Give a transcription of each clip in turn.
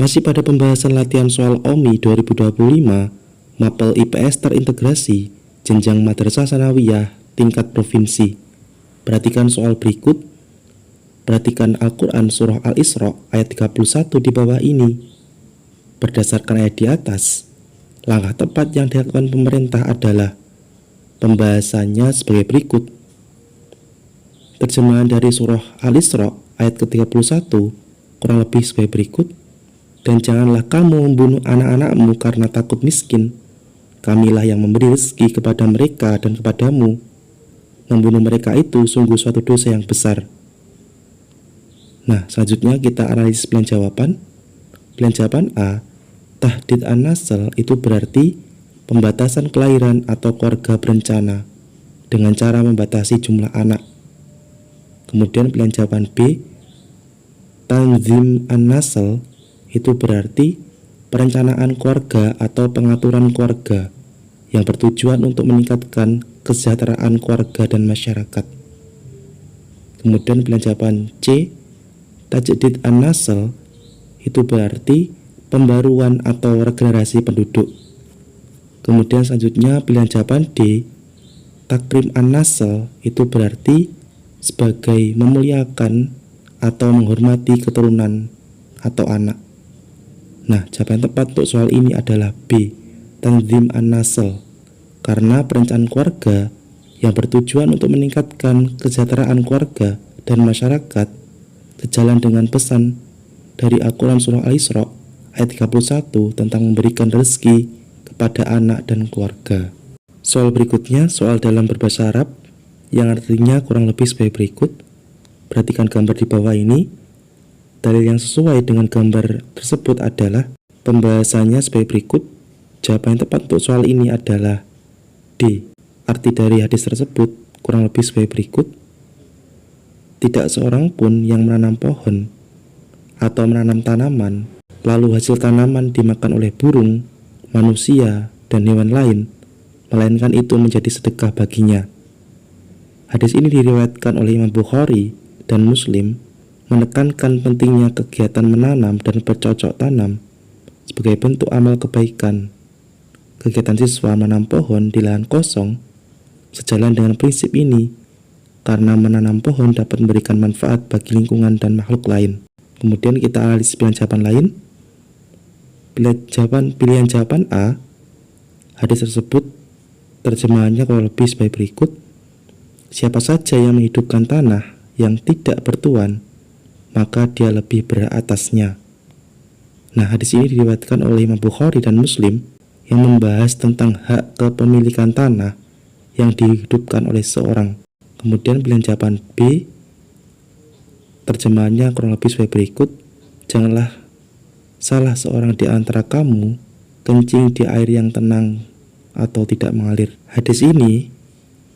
Masih pada pembahasan latihan soal OMI 2025, Mapel IPS terintegrasi, jenjang madrasah sanawiyah, tingkat provinsi. Perhatikan soal berikut. Perhatikan Al-Quran Surah Al-Isra ayat 31 di bawah ini. Berdasarkan ayat di atas, langkah tepat yang dilakukan pemerintah adalah pembahasannya sebagai berikut. Terjemahan dari Surah Al-Isra ayat ke-31 kurang lebih sebagai berikut. Dan janganlah kamu membunuh anak-anakmu karena takut miskin. Kamilah yang memberi rezeki kepada mereka dan kepadamu. Membunuh mereka itu sungguh suatu dosa yang besar. Nah, selanjutnya kita analisis pilihan jawaban. Pilihan jawaban A, tahdid an-nasl itu berarti pembatasan kelahiran atau keluarga berencana dengan cara membatasi jumlah anak. Kemudian pilihan jawaban B, tanzim an-nasl itu berarti perencanaan keluarga atau pengaturan keluarga yang bertujuan untuk meningkatkan kesejahteraan keluarga dan masyarakat. Kemudian pilihan jawaban C, tajdid an-nasl itu berarti pembaruan atau regenerasi penduduk. Kemudian selanjutnya pilihan jawaban D, takrim an-nasl itu berarti sebagai memuliakan atau menghormati keturunan atau anak. Nah, jawaban tepat untuk soal ini adalah B, tanzim an-nasl, karena perencanaan keluarga yang bertujuan untuk meningkatkan kesejahteraan keluarga dan masyarakat sejalan dengan pesan dari Al-Quran Surah Al-Isra ayat 31 tentang memberikan rezeki kepada anak dan keluarga. Soal berikutnya, soal dalam berbahasa Arab yang artinya kurang lebih sebagai berikut. Perhatikan gambar di bawah ini. Dalil yang sesuai dengan gambar tersebut adalah pembahasannya sebagai berikut. Jawaban yang tepat untuk soal ini adalah D. Arti dari hadis tersebut kurang lebih sebagai berikut. Tidak seorang pun yang menanam pohon atau menanam tanaman, lalu hasil tanaman dimakan oleh burung, manusia, dan hewan lain, melainkan itu menjadi sedekah baginya. Hadis ini diriwayatkan oleh Imam Bukhari dan Muslim, menekankan pentingnya kegiatan menanam dan bercocok tanam sebagai bentuk amal kebaikan. Kegiatan siswa menanam pohon di lahan kosong sejalan dengan prinsip ini, karena menanam pohon dapat memberikan manfaat bagi lingkungan dan makhluk lain. Kemudian kita analisis pilihan jawaban lain. Pilihan jawaban A, hadis tersebut terjemahannya kurang lebih sebagai berikut. Siapa saja yang menghidupkan tanah yang tidak bertuan, maka dia lebih berhak atasnya. Nah, hadis ini diriwayatkan oleh Imam Bukhari dan Muslim yang membahas tentang hak kepemilikan tanah yang dihidupkan oleh seorang. Kemudian pilihan jawaban B, terjemahannya kurang lebih sebagai berikut. Janganlah salah seorang di antara kamu kencing di air yang tenang atau tidak mengalir. Hadis ini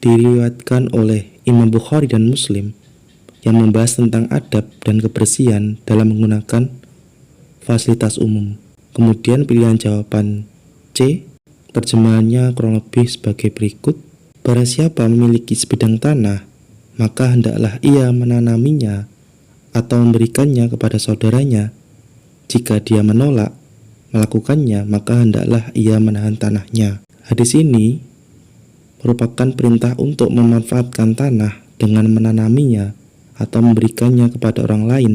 diriwayatkan oleh Imam Bukhari dan Muslim yang membahas tentang adab dan kebersihan dalam menggunakan fasilitas umum. Kemudian pilihan jawaban C, terjemahannya kurang lebih sebagai berikut. Barang siapa memiliki sebidang tanah, maka hendaklah ia menanaminya atau memberikannya kepada saudaranya. Jika dia menolak melakukannya, maka hendaklah ia menahan tanahnya. Hadis ini merupakan perintah untuk memanfaatkan tanah dengan menanaminya atau memberikannya kepada orang lain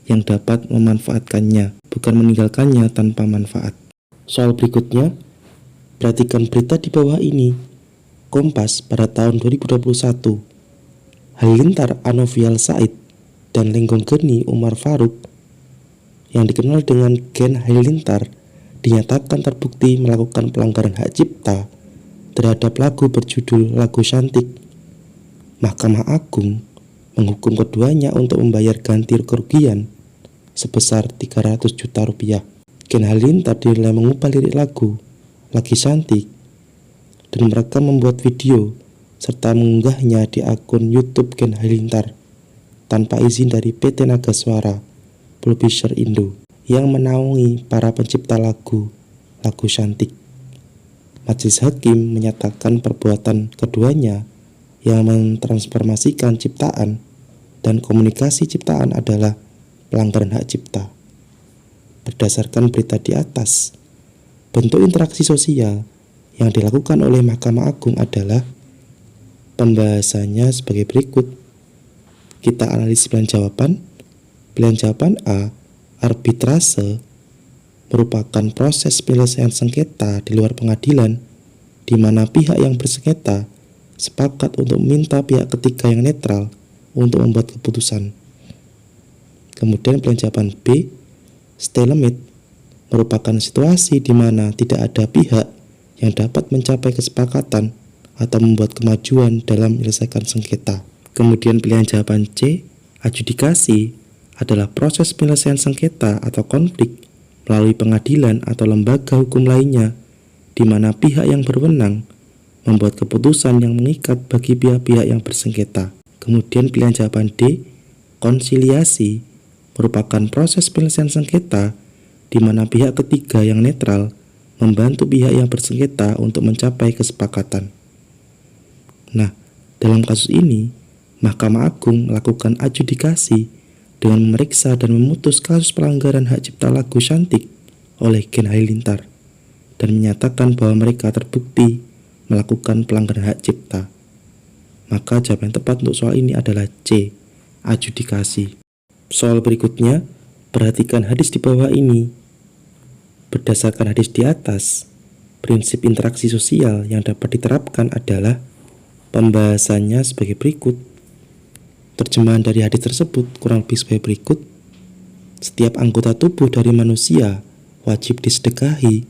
yang dapat memanfaatkannya, bukan meninggalkannya tanpa manfaat. Soal berikutnya, perhatikan berita di bawah ini. Kompas pada tahun 2021, Halilintar Anovial Said dan Lenggong Geni Umar Faruk yang dikenal dengan Gen Halilintar dinyatakan terbukti melakukan pelanggaran hak cipta terhadap lagu berjudul Lagu Cantik. Mahkamah Agung menghukum keduanya untuk membayar ganti kerugian sebesar 300 juta rupiah. Gen Halilintar dinilai mengubah lirik lagu Lagi Cantik dan mereka membuat video serta mengunggahnya di akun YouTube Gen Halilintar tanpa izin dari PT Naga Suara Publisher Indo yang menaungi para pencipta lagu Lagu Cantik. Majelis Hakim menyatakan perbuatan keduanya yang mentransformasikan ciptaan dan komunikasi ciptaan adalah pelanggaran hak cipta. berdasarkan berita di atas. Bentuk interaksi sosial yang dilakukan oleh Mahkamah Agung adalah pembahasannya sebagai berikut. Kita analisis pilihan jawaban. Pilihan jawaban A, arbitrase, merupakan proses penyelesaian sengketa di luar pengadilan, di mana pihak yang bersengketa sepakat untuk meminta pihak ketiga yang netral untuk membuat keputusan. Kemudian pilihan jawaban B, stalemate, merupakan situasi di mana tidak ada pihak yang dapat mencapai kesepakatan atau membuat kemajuan dalam menyelesaikan sengketa. Kemudian pilihan jawaban C, adjudikasi, adalah proses penyelesaian sengketa atau konflik melalui pengadilan atau lembaga hukum lainnya, di mana pihak yang berwenang membuat keputusan yang mengikat bagi pihak-pihak yang bersengketa. Kemudian pilihan jawaban D, konsiliasi, merupakan proses penyelesaian sengketa di mana pihak ketiga yang netral membantu pihak yang bersengketa untuk mencapai kesepakatan. Nah, dalam kasus ini, Mahkamah Agung melakukan adjudikasi dengan memeriksa dan memutus kasus pelanggaran hak cipta lagu Shantik oleh Gen Halilintar dan menyatakan bahwa mereka terbukti melakukan pelanggaran hak cipta. Maka jawaban yang tepat untuk soal ini adalah C, adjudikasi. Soal berikutnya, perhatikan hadis di bawah ini. Berdasarkan hadis di atas, prinsip interaksi sosial yang dapat diterapkan adalah pembahasannya sebagai berikut. Terjemahan dari hadis tersebut kurang lebih sebagai berikut. Setiap anggota tubuh dari manusia wajib disedekahi.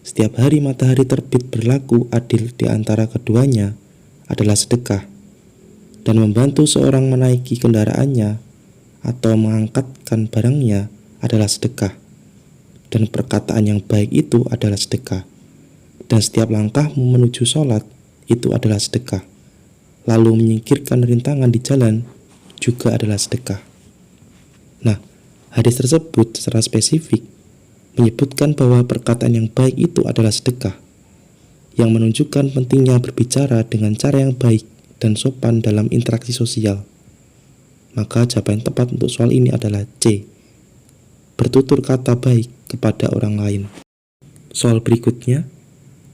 Setiap hari matahari terbit berlaku adil di antara keduanya adalah sedekah. Dan membantu seorang menaiki kendaraannya atau mengangkatkan barangnya adalah sedekah. Dan perkataan yang baik itu adalah sedekah. Dan setiap langkahmu menuju sholat itu adalah sedekah. Lalu menyingkirkan rintangan di jalan juga adalah sedekah. Nah, hadis tersebut secara spesifik menyebutkan bahwa perkataan yang baik itu adalah sedekah, yang menunjukkan pentingnya berbicara dengan cara yang baik dan sopan dalam interaksi sosial. Maka jawaban yang tepat untuk soal ini adalah C, bertutur kata baik kepada orang lain. Soal berikutnya,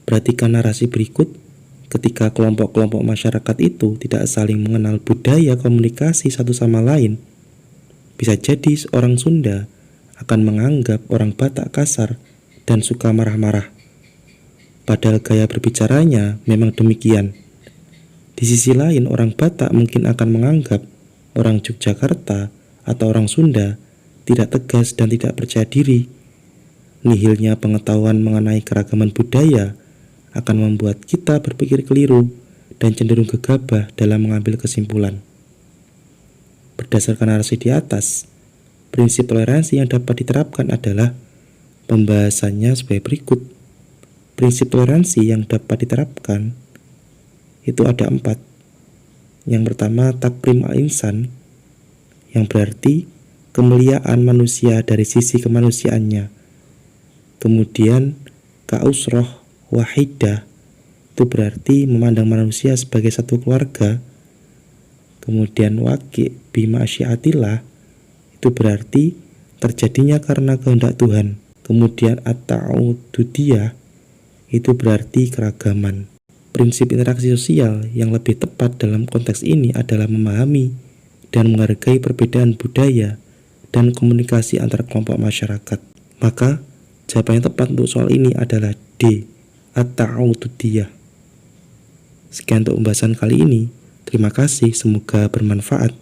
perhatikan narasi berikut. Ketika kelompok-kelompok masyarakat itu tidak saling mengenal budaya komunikasi satu sama lain, bisa jadi orang Sunda akan menganggap orang Batak kasar dan suka marah-marah. Padahal gaya berbicaranya memang demikian. Di sisi lain, orang Batak mungkin akan menganggap orang Yogyakarta atau orang Sunda tidak tegas dan tidak percaya diri. Nihilnya pengetahuan mengenai keragaman budaya akan membuat kita berpikir keliru dan cenderung gegabah dalam mengambil kesimpulan. Berdasarkan narasi di atas, prinsip toleransi yang dapat diterapkan adalah pembahasannya sebagai berikut. Prinsip toleransi yang dapat diterapkan itu ada 4. Yang pertama, takrim al-insan, yang berarti kemuliaan manusia dari sisi kemanusiaannya. Kemudian, kausroh wahidah, itu berarti memandang manusia sebagai satu keluarga. Kemudian waqi' bima syiatillah, itu berarti terjadinya karena kehendak Tuhan. Kemudian at-ta'ududiyah, itu berarti keragaman. Prinsip interaksi sosial yang lebih tepat dalam konteks ini adalah memahami dan menghargai perbedaan budaya dan komunikasi antar kelompok masyarakat. Maka jawaban yang tepat untuk soal ini adalah D, at-ta'ududiyah. Sekian untuk pembahasan kali ini. Terima kasih, semoga bermanfaat.